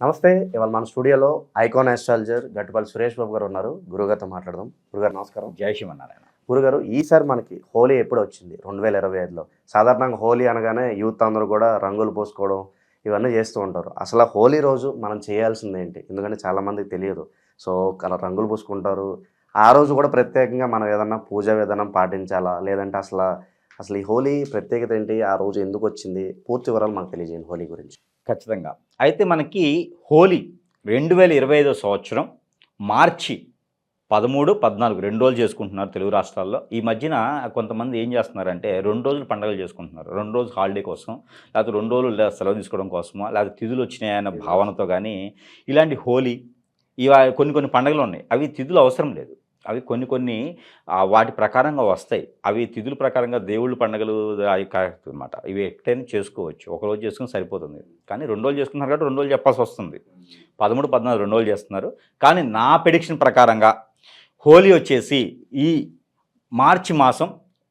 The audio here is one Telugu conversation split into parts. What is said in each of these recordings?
నమస్తే. ఇవాళ మన స్టూడియోలో ఐకాన్ ఆస్ట్రాలజర్ గట్టుపల్లి సురేష్ బాబు గారు ఉన్నారు. గురుగారితో మాట్లాడదాం. గురుగారు నమస్కారం. జై శ్రీమన్నారాయణ. గురుగారు, ఈసారి మనకి హోలీ ఎప్పుడు వచ్చింది? 2025లో. సాధారణంగా హోలీ అనగానే యూత్ అందరూ కూడా రంగులు పూసుకోవడం ఇవన్నీ చేస్తూ ఉంటారు. అసలు హోలీ రోజు మనం చేయాల్సింది ఏంటి? ఎందుకంటే చాలామందికి తెలియదు. సో రంగులు పూసుకుంటారు. ఆ రోజు కూడా ప్రత్యేకంగా మనం ఏదన్నా పూజా విధానం పాటించాలా? లేదంటే అసలు ఈ హోలీ ప్రత్యేకత ఏంటి? ఆ రోజు ఎందుకు వచ్చింది? పూర్తి వివరాలు మాకు తెలియజేయండి హోలీ గురించి. ఖచ్చితంగా. అయితే మనకి హోలీ 2025 సంవత్సరం మార్చి 13, 14 2 రోజులు చేసుకుంటున్నారు తెలుగు రాష్ట్రాల్లో. ఈ మధ్యన కొంతమంది ఏం చేస్తున్నారంటే 2 రోజులు పండుగలు చేసుకుంటున్నారు. 2 రోజులు హాలిడే కోసం, లేకపోతే 2 రోజులు సెలవు తీసుకోవడం కోసమో, లేకపోతే తిథులు వచ్చినాయన్న భావనతో కానీ ఇలాంటి హోలీ కొన్ని పండుగలు ఉన్నాయి. అవి తిథులు అవసరం లేదు. అవి కొన్ని వాటి ప్రకారంగా వస్తాయి. అవి తిథుల ప్రకారంగా దేవుళ్ళ పండుగలు అవి కాదనమాట. ఇవి ఎక్కడైనా చేసుకోవచ్చు. ఒకరోజు చేసుకుని సరిపోతుంది. కానీ 2 రోజులు చేసుకున్నారు కాబట్టి 2 రోజులు చెప్పాల్సి వస్తుంది. 13, 14 2 రోజులు చేస్తున్నారు. కానీ నా ప్రెడిక్షన్ ప్రకారంగా హోలీ వచ్చేసి ఈ మార్చి మాసం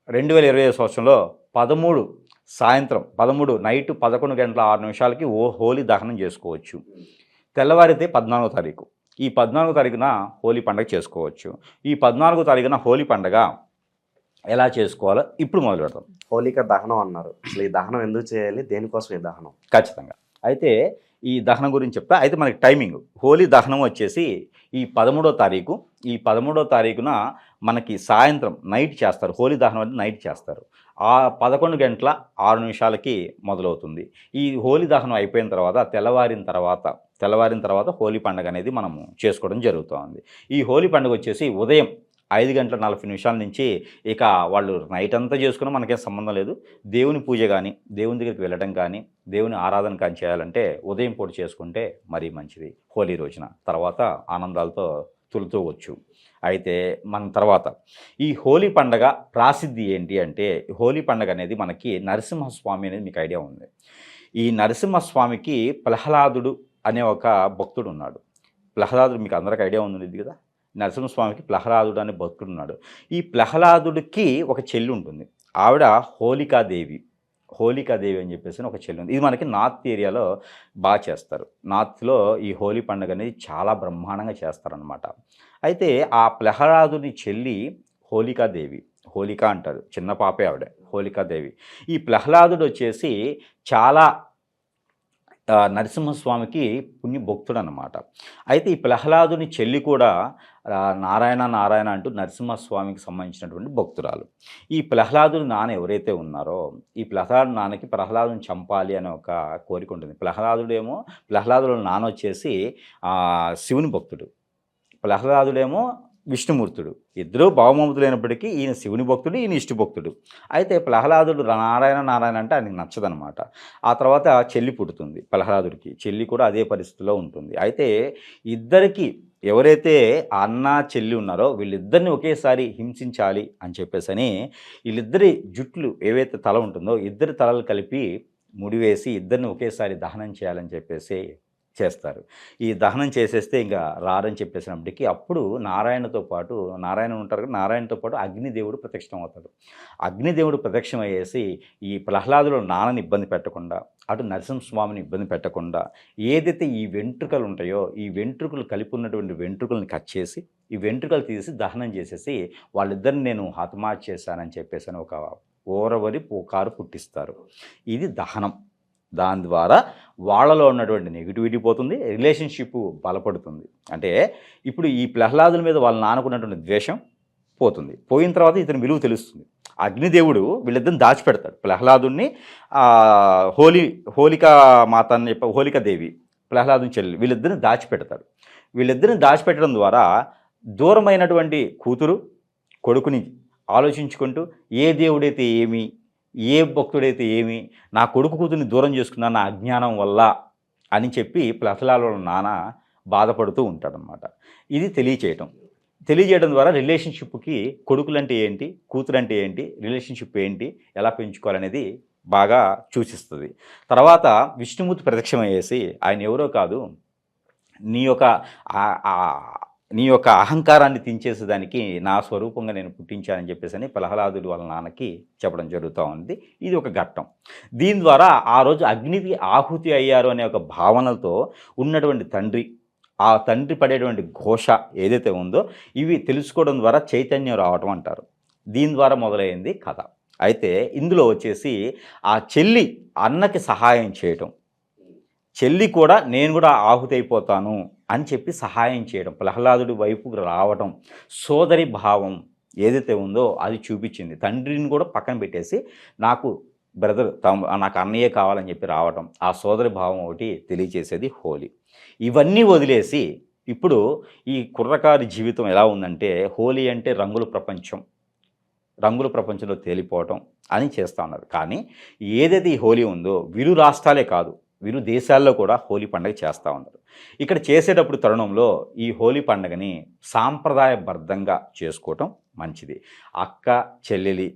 2025 సంవత్సరంలో 13 సాయంత్రం 13 నైట్ 11 గంటల 6 నిమిషాలకి హోలీ దహనం చేసుకోవచ్చు. తెల్లవారితే 14వ తారీఖు. ఈ 14వ తారీఖున హోలీ పండుగ చేసుకోవచ్చు. ఈ 14వ తారీఖున హోలీ పండుగ ఎలా చేసుకోవాలో ఇప్పుడు మొదలు పెడతాం. హోలిక దహనం అన్నారు. అసలు ఈ దహనం ఎందుకు చేయాలి? దేనికోసం ఈ దహనం? ఖచ్చితంగా. అయితే ఈ దహనం గురించి చెప్తా. అయితే మనకి టైమింగ్ హోలీ దహనం వచ్చేసి ఈ 13వ తారీఖు. ఈ 13వ తారీఖున మనకి సాయంత్రం నైట్ చేస్తారు. హోలీ దహనం అంటే నైట్ చేస్తారు. 11 గంటల 6 నిమిషాలకి మొదలవుతుంది. ఈ హోలీ దహనం అయిపోయిన తర్వాత తెల్లవారిన తర్వాత హోలీ పండుగ అనేది మనము చేసుకోవడం జరుగుతుంది. ఈ హోలీ పండుగ వచ్చేసి ఉదయం 5 గంటల 40 నిమిషాల నుంచి ఇక వాళ్ళు నైట్ అంతా చేసుకున్నా మనకేం సంబంధం లేదు. దేవుని పూజ కానీ, దేవుని దగ్గరికి వెళ్ళడం కానీ, దేవుని ఆరాధన కానీ చేయాలంటే ఉదయం పూట చేసుకుంటే మరీ మంచిది. హోలీ రోజున తర్వాత ఆనందాలతో తులుతూవచ్చు. అయితే మన తర్వాత ఈ హోలీ పండగ ప్రాసిద్ధి ఏంటి అంటే, హోలీ పండగ అనేది మనకి నరసింహస్వామి అనేది మీకు ఐడియా ఉంది. ఈ నరసింహస్వామికి ప్రహ్లాదుడు అనే ఒక భక్తుడు ఉన్నాడు. ప్రహ్లాదుడు మీకు అందరికి ఐడియా ఉంది కదా. నరసింహస్వామికి ప్రహ్లాదుడు అనే భక్తుడు ఉన్నాడు. ఈ ప్రహ్లాదుడికి ఒక చెల్లి ఉంటుంది. ఆవిడ హోలికాదేవి అని చెప్పేసి ఒక చెల్లి ఉంది. ఇది మనకి నార్త్ ఏరియాలో బాగా చేస్తారు. నార్త్లో ఈ హోలీ పండుగ అనేది చాలా బ్రహ్మాండంగా చేస్తారనమాట. అయితే ఆ ప్రహ్లాదుని చెల్లి హోలికాదేవి. హోలిక అంటారు, చిన్న పాపే ఆవిడ, హోలికాదేవి. ఈ ప్రహ్లాదుడు వచ్చేసి చాలా నరసింహస్వామికి పుణ్యభక్తుడు అన్నమాట. అయితే ఈ ప్రహ్లాదుని చెల్లి కూడా నారాయణ అంటూ నరసింహస్వామికి సంబంధించినటువంటి భక్తురాలు. ఈ ప్రహ్లాదుని నాన్న ఎవరైతే ఉన్నారో, ఈ ప్రహ్లాదు నాన్నకి ప్రహ్లాదుని చంపాలి అనే ఒక కోరిక ఉంటుంది. ప్రహ్లాదుల నాన్న వచ్చేసి శివుని భక్తుడు, ప్రహ్లాదుడేమో విష్ణుమూర్తుడు. ఇద్దరూ భావమమతులైనప్పటికీ ఈయన శివుని భక్తుడు, ఈయన ఇష్టు భక్తుడు. అయితే ప్రహ్లాదుడు నారాయణ అంటే ఆయనకి నచ్చదనమాట. ఆ తర్వాత చెల్లి పుడుతుంది ప్రహ్లాదుడికి. చెల్లి కూడా అదే పరిస్థితిలో ఉంటుంది. అయితే ఇద్దరికి ఎవరైతే అన్న చెల్లి ఉన్నారో వీళ్ళిద్దరిని ఒకేసారి హింసించాలి అని చెప్పేసని వీళ్ళిద్దరి జుట్లు ఏవైతే తల ఉంటుందో ఇద్దరి తలలు కలిపి ముడివేసి ఇద్దరిని ఒకేసారి దహనం చేయాలని చెప్పేసి చేస్తారు. ఈ దహనం చేసేస్తే ఇంకా రారని చెప్పేసినప్పటికీ అప్పుడు నారాయణతో పాటు అగ్నిదేవుడు ప్రత్యక్షం అవుతాడు. అగ్నిదేవుడు ప్రత్యక్షం అయ్యేసి ఈ ప్రహ్లాదులో నాన్నని ఇబ్బంది పెట్టకుండా, అటు నరసింహస్వామిని ఇబ్బంది పెట్టకుండా, ఏదైతే ఈ వెంట్రుకలు ఉంటాయో ఈ వెంట్రుకలు కలిపి ఉన్నటువంటి వెంట్రుకలను కట్ చేసి ఈ వెంట్రుకలు తీసి దహనం చేసేసి వాళ్ళిద్దరిని నేను హతమార్చి చేశానని చెప్పేసి ఒక ఓరవరి పోకారు పుట్టిస్తారు. ఇది దహనం. దాని ద్వారా వాళ్ళలో ఉన్నటువంటి నెగిటివిటీ పోతుంది, రిలేషన్షిప్ బలపడుతుంది. అంటే ఇప్పుడు ఈ ప్రహ్లాదుల మీద వాళ్ళని నానుకున్నటువంటి ద్వేషం పోతుంది. పోయిన తర్వాత ఇతని విలువ తెలుస్తుంది. అగ్నిదేవుడు వీళ్ళిద్దరిని దాచిపెడతాడు. ప్రహ్లాదుని హోలికా మాత అని చెప్పి హోలికాదేవి, ప్రహ్లాదుని చెల్లి, వీళ్ళిద్దరిని దాచిపెడతాడు. వీళ్ళిద్దరిని దాచిపెట్టడం ద్వారా దూరమైనటువంటి కూతురు కొడుకుని ఆలోచించుకుంటూ ఏ దేవుడైతే ఏమి, ఏ భక్తుడైతే ఏమి, నా కొడుకు కూతుర్ని దూరం చేసుకున్నా నా అజ్ఞానం వల్ల అని చెప్పి ప్రహ్లాదుల నాన్న బాధపడుతూ ఉంటాడనమాట. ఇది తెలియజేయడం ద్వారా రిలేషన్షిప్కి కొడుకులంటే ఏంటి, కూతురంటే ఏంటి, రిలేషన్షిప్ ఏంటి, ఎలా పెంచుకోవాలనేది బాగా సూచిస్తుంది. తర్వాత విష్ణుమూర్తి ప్రత్యక్షమయ్యేసి ఆయన ఎవరో కాదు, నీ యొక్క నీ యొక్క అహంకారాన్ని తించేసేదానికి నా స్వరూపంగా నేను పుట్టించానని చెప్పేసి అని ప్రహ్లాదుడు వాళ్ళ నాన్నకి చెప్పడం జరుగుతూ ఉంది. ఇది ఒక ఘట్టం. దీని ద్వారా ఆ రోజు అగ్నికి ఆహుతి అయ్యారు అనే ఒక భావనలతో ఉన్నటువంటి తండ్రి, ఆ తండ్రి పడేటువంటి ఘోష ఏదైతే ఉందో ఇవి తెలుసుకోవడం ద్వారా చైతన్యం రావటం అంటారు. దీని ద్వారా మొదలైంది కథ. అయితే ఇందులో వచ్చేసి ఆ చెల్లి అన్నకి సహాయం చేయటం, చెల్లి కూడా నేను కూడా ఆహుతి అయిపోతాను అని చెప్పి సహాయం చేయడం, ప్రహ్లాదుడి వైపుకు రావటం, సోదరి భావం ఏదైతే ఉందో అది చూపించింది. తండ్రిని కూడా పక్కన పెట్టేసి నాకు బ్రదర్ నాకు అన్నయ్య కావాలని చెప్పి రావటం, ఆ సోదరి భావం ఒకటి తెలియచేసేది హోలీ. ఇవన్నీ వదిలేసి ఇప్పుడు ఈ కుర్రకారి జీవితం ఎలా ఉందంటే హోలీ అంటే రంగుల ప్రపంచం, రంగుల ప్రపంచంలో తేలిపోవటం అని చేస్తూ ఉన్నారు. కానీ ఏదైతే ఈ హోలీ ఉందో విరు రాష్ట్రాలే కాదు, విరు దేశాల్లో కూడా హోలీ పండుగ చేస్తూ ఉన్నారు. ఇక్కడ చేసేటప్పుడు తరుణంలో ఈ హోలీ పండుగని సాంప్రదాయబద్ధంగా చేసుకోవటం మంచిది. అక్క చెల్లెలి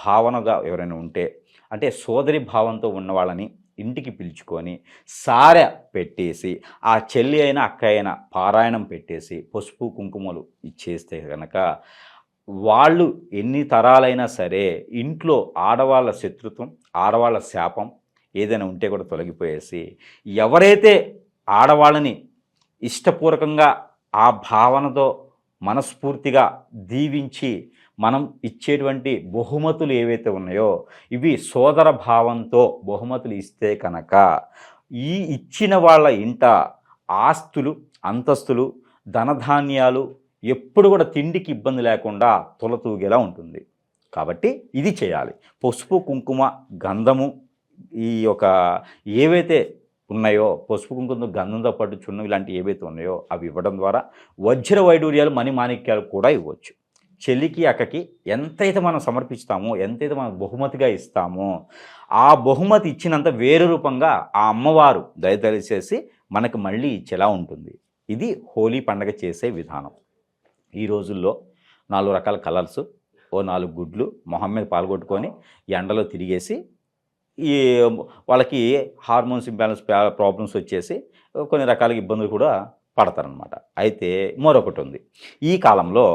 భావనగా ఎవరైనా ఉంటే, అంటే సోదరి భావంతో ఉన్న వాళ్ళని ఇంటికి పిలుచుకొని సారె పెట్టేసి, ఆ చెల్లి అయినా అక్క అయినా పారాయణం పెట్టేసి పసుపు కుంకుమలు ఇచ్చేస్తే కనుక వాళ్ళు ఎన్ని తరాలైనా సరే ఇంట్లో ఆడవాళ్ళ శత్రుత్వం, ఆడవాళ్ళ శాపం ఏదైనా ఉంటే కూడా తొలగిపోయేసి, ఎవరైతే ఆడవాళ్ళని ఇష్టపూర్వకంగా ఆ భావనతో మనస్ఫూర్తిగా దీవించి మనం ఇచ్చేటువంటి బహుమతులు ఏవైతే ఉన్నాయో ఇవి సోదర భావంతో బహుమతులు ఇస్తే కనుక ఈ ఇచ్చిన వాళ్ళ ఇంట ఆస్తులు, అంతస్తులు, ధనధాన్యాలు ఎప్పుడు కూడా తిండికి ఇబ్బంది లేకుండా తొలతూగేలా ఉంటుంది. కాబట్టి ఇది చేయాలి. పసుపు కుంకుమ గంధము ఈ యొక్క ఏవైతే ఉన్నాయో, పసుపు కుంకుమతో గంధంతో పాటు చున్ను ఇలాంటివి ఏవైతే ఉన్నాయో అవి ఇవ్వడం ద్వారా వజ్ర వైడూర్యాలు మణిమాణిక్యాలు కూడా ఇవ్వచ్చు. చెల్లికి అక్కకి ఎంతైతే మనం సమర్పిస్తామో, ఎంతైతే మనం బహుమతిగా ఇస్తామో ఆ బహుమతి ఇచ్చినంత వేరు రూపంగా ఆ అమ్మవారు దయచేసి మనకు మళ్ళీ ఇచ్చేలా ఉంటుంది. ఇది హోలీ పండగ చేసే విధానం. ఈ రోజుల్లో 4 రకాల కలర్స్, ఓ 4 గుడ్లు మొహం మీద పాల్గొట్టుకొని ఎండలో తిరిగేసి ఈ వాళ్ళకి హార్మోన్స్ ఇంబ్యాలెన్స్ ప్రాబ్లమ్స్ వచ్చేసి కొన్ని రకాల ఇబ్బందులు కూడా పడతారనమాట. అయితే మరొకటి ఉంది. ఈ కాలంలో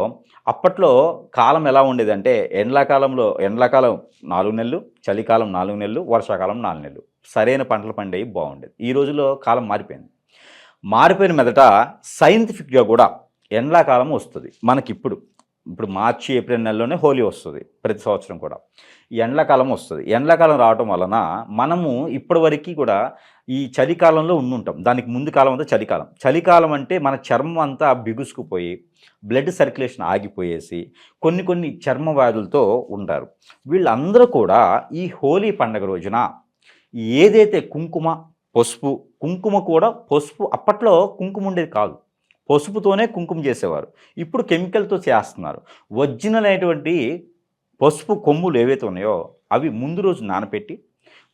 అప్పట్లో కాలం ఎలా ఉండేదంటే ఎండాకాలం 4 నెలలు, చలికాలం 4 నెలలు, వర్షాకాలం 4 నెలలు సరైన పంటలు పండేవి బాగుండేది. ఈ రోజుల్లో కాలం మారిపోయింది. మారిపోయిన మీదట సైంటిఫిక్గా కూడా ఎండాకాలం వస్తుంది మనకిప్పుడు. ఇప్పుడు మార్చి ఏప్రిల్ నెలలోనే హోలీ వస్తుంది ప్రతి సంవత్సరం కూడా. ఎండాకాలం వస్తుంది. ఎండాకాలం రావటం వలన మనము ఇప్పటివరకు కూడా ఈ చలికాలంలో ఉండుంటాం. దానికి ముందు కాలం అంతా చలికాలం. చలికాలం అంటే మన చర్మం అంతా బిగుసుకుపోయి బ్లడ్ సర్క్యులేషన్ ఆగిపోయేసి కొన్ని చర్మ వ్యాధులతో ఉంటారు. వీళ్ళందరూ కూడా ఈ హోలీ పండుగ రోజున ఏదైతే కుంకుమ, పసుపు, కుంకుమ కూడా పసుపు అప్పట్లో కుంకుమ ఉండేది కాదు, పసుపుతోనే కుంకుమ చేసేవారు. ఇప్పుడు కెమికల్తో చేస్తున్నారు. ఒరిజినల్ అయినటువంటి పసుపు కొమ్ములు ఏవైతే ఉన్నాయో అవి ముందు రోజు నానపెట్టి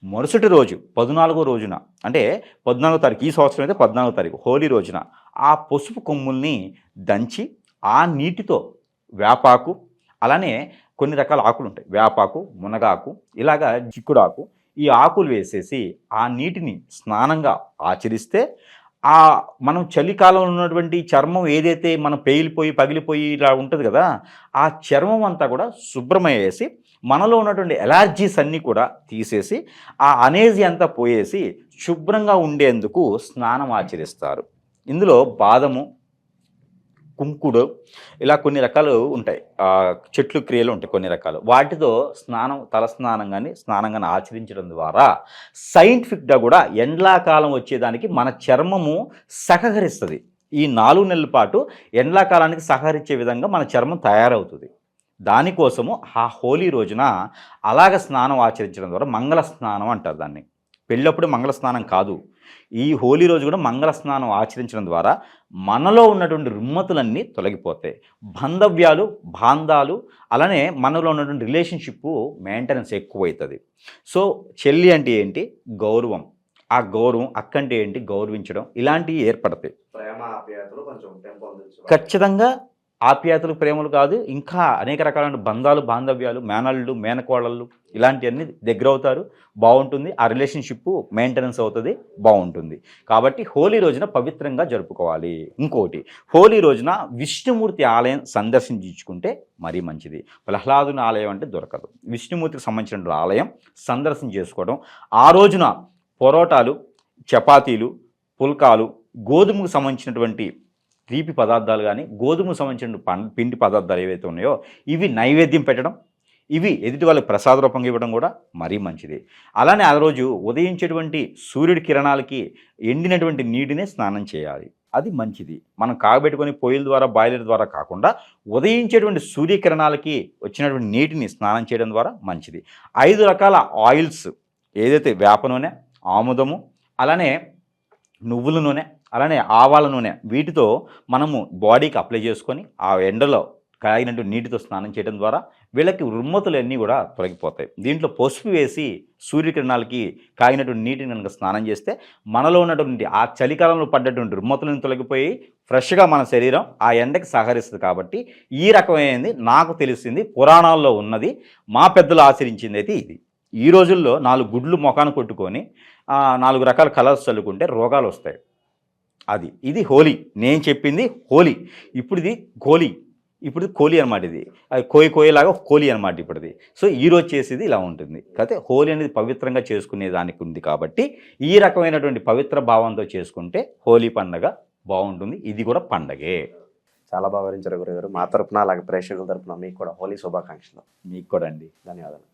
మరుసటి రోజు 14వ రోజున, అంటే 14వ తారీఖు, ఈ సంవత్సరం అయితే 14వ తారీఖు హోలీ రోజున ఆ పసుపు కొమ్ముల్ని దంచి ఆ నీటితో వేపాకు, అలానే కొన్ని రకాల ఆకులు ఉంటాయి, వేపాకు, మునగాకు, ఇలాగా చిక్కుడాకు, ఈ ఆకులు వేసేసి ఆ నీటిని స్నానంగా ఆచరిస్తే ఆ మనం చలికాలంలో ఉన్నటువంటి చర్మం ఏదైతే మనం పేలిపోయి పగిలిపోయి ఇలా ఉంటుంది కదా, ఆ చర్మం అంతా కూడా శుభ్రమయ్యేసి మనలో ఉన్నటువంటి ఎలర్జీస్ అన్నీ కూడా తీసేసి ఆ అనేజీ అంతా పోయేసి శుభ్రంగా ఉండేందుకు స్నానం ఆచరిస్తారు. ఇందులో బాదము, కుంకుడు, ఇలా కొన్ని రకాలు ఉంటాయి, చెట్లు క్రియలు ఉంటాయి కొన్ని రకాలు. వాటితో తలస్నానం కానీ స్నానం కానీ ఆచరించడం ద్వారా సైంటిఫిక్గా కూడా ఎండాకాలం వచ్చేదానికి మన చర్మము సహకరిస్తుంది. ఈ 4 నెలల పాటు ఎండాకాలానికి సహకరించే విధంగా మన చర్మం తయారవుతుంది. దానికోసము ఆ హోలీ రోజున అలాగ స్నానం ఆచరించడం ద్వారా మంగళ స్నానం అంటారు దాన్ని. పెళ్ళప్పుడు మంగళ స్నానం కాదు, ఈ హోలీ రోజు కూడా మంగళ స్నానం ఆచరించడం ద్వారా మనలో ఉన్నటువంటి రుమ్మతులన్నీ తొలగిపోతాయి. బాంధాలు అలానే మనలో ఉన్నటువంటి రిలేషన్షిప్ మెయింటెనెన్స్ ఎక్కువవుతుంది. సో చెల్లి అంటే ఏంటి? గౌరవం. ఆ గౌరవం. అక్క అంటే ఏంటి? గౌరవించడం. ఇలాంటివి ఏర్పడతాయి. ప్రేమ ఆప్యాయతలు కొంచెం పెంపొందించడం. ఖచ్చితంగా ఆప్యాయతలు ప్రేమలు కాదు, ఇంకా అనేక రకాలైన బంధాలు బాంధవ్యాలు, మేనళ్ళు మేనకోడళ్ళు ఇలాంటివన్నీ దగ్గర అవుతారు, బాగుంటుంది. ఆ రిలేషన్షిప్ మెయింటెనెన్స్ అవుతుంది, బాగుంటుంది. కాబట్టి హోలీ రోజున పవిత్రంగా జరుపుకోవాలి. ఇంకోటి, హోలీ రోజున విష్ణుమూర్తి ఆలయం సందర్శించుకుంటే మరీ మంచిది. ప్రహ్లాదుని ఆలయం అంటే దొరకదు. విష్ణుమూర్తికి సంబంధించిన ఆలయం సందర్శన చేసుకోవడం, ఆ రోజున పొరోటాలు, చపాతీలు, పుల్కాలు, గోధుమకు సంబంధించినటువంటి తీపి పదార్థాలు కానీ, గోధుమకు సంబంధించిన పిండి పదార్థాలు ఏవైతే ఉన్నాయో ఇవి నైవేద్యం పెట్టడం, ఇవి ఎదుటి వాళ్ళకి ప్రసాద రూపంగా ఇవ్వడం కూడా మరీ మంచిది. అలానే ఆ రోజు ఉదయించేటువంటి సూర్యుడి కిరణాలకి ఎండినటువంటి నీటినే స్నానం చేయాలి, అది మంచిది. మనం కాగబెట్టుకొని పొయ్యిల ద్వారా బాయిలర్ ద్వారా కాకుండా ఉదయించేటువంటి సూర్యకిరణాలకి వచ్చినటువంటి నీటిని స్నానం చేయడం ద్వారా మంచిది. 5 రకాల ఆయిల్స్ ఏదైతే వేప నూనె, ఆముదము, అలానే నువ్వుల నూనె, అలానే ఆవాల నూనె, వీటితో మనము బాడీకి అప్లై చేసుకొని ఆ ఎండలో కాగినట్టు నీటితో స్నానం చేయడం ద్వారా వీళ్ళకి రుమ్మతులన్నీ కూడా తొలగిపోతాయి. దీంట్లో పసుపు వేసి సూర్యకిరణాలకి కాగినటువంటి నీటిని కనుక స్నానం చేస్తే మనలో ఉన్నటువంటి ఆ చలికాలంలో పడ్డటువంటి రుమ్మతులను తొలగిపోయి ఫ్రెష్గా మన శరీరం ఆ ఎండకి సహకరిస్తుంది. కాబట్టి ఈ రకమైనది నాకు తెలిసింది, పురాణాల్లో ఉన్నది, మా పెద్దలు ఆచరించింది అయితే ఇది. ఈ రోజుల్లో 4 గుడ్లు మొఖాన్ని కొట్టుకొని 4 రకాల కలర్స్ చల్లుకుంటే రోగాలు వస్తాయి. ఇది హోలీ. నేను చెప్పింది హోలీ. ఇప్పుడు ఇది గోలీ, ఇప్పుడు కోహ్లీ అనమాట. ఇది కోయలాగా కోహ్లీ అనమాట ఇప్పుడుది. సో ఈరోజు చేసేది ఇలా ఉంటుంది. కాకపోతే హోలీ అనేది పవిత్రంగా చేసుకునే దానికి ఉంది కాబట్టి ఈ రకమైనటువంటి పవిత్ర భావంతో చేసుకుంటే హోలీ పండగ బాగుంటుంది. ఇది కూడా పండగే. చాలా బాగా వివరించారు గురుగారు. మా తరపున అలాగే ప్రేక్షకుల తరపున మీకు కూడా హోలీ శుభాకాంక్షలు. మీకు కూడా అండి. ధన్యవాదాలు.